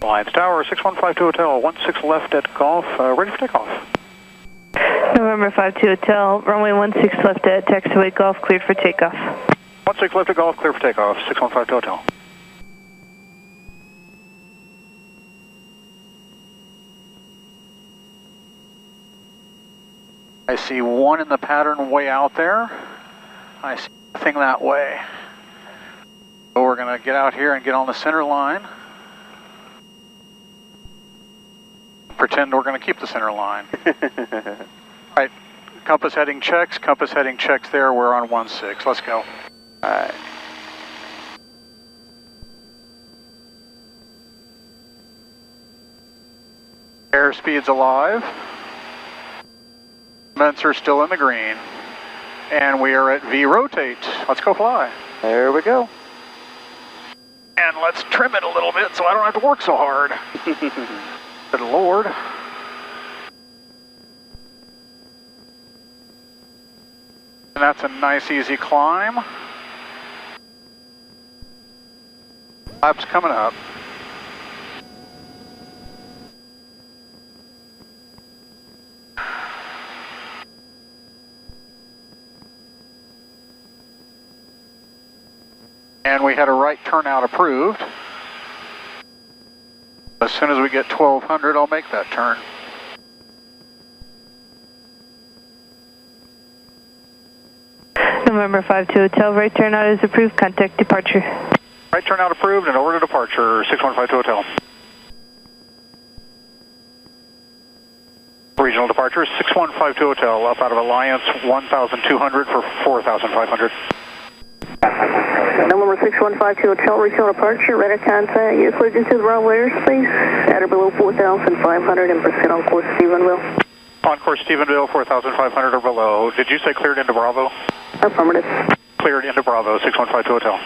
Alliance Tower, 6152 Hotel, 16 left at Golf, ready for takeoff. November 52 Hotel, runway 16 left at taxiway Golf, cleared for takeoff. 16 left at Golf, clear for takeoff, 6152 Hotel. I see one in the pattern way out there. I see nothing that way. So we're going to get out here and get on the center line. Pretend we're going to keep the center line. Alright, compass heading checks there, we're on 16, let's go. Alright. Airspeed's alive. Vents are still in the green. And we are at V rotate. Let's go fly. There we go. And let's trim it a little bit so I don't have to work so hard. Good Lord. And that's a nice easy climb. Laps coming up. And we had a right turnout approved. As soon as we get 1200, I'll make that turn. November 52 Hotel, right turnout is approved, contact departure. Right turnout approved and over to departure, 6152 Hotel. Regional departure, 6152 Hotel, up out of Alliance 1200 for 4500. November 6152 Hotel, regional departure, radar contact, you're cleared into the runway airspace, at or below 4,500 and proceed on course Stephenville. On course Stephenville, 4,500 or below. Did you say cleared into Bravo? Affirmative. Cleared into Bravo, 6152 Hotel.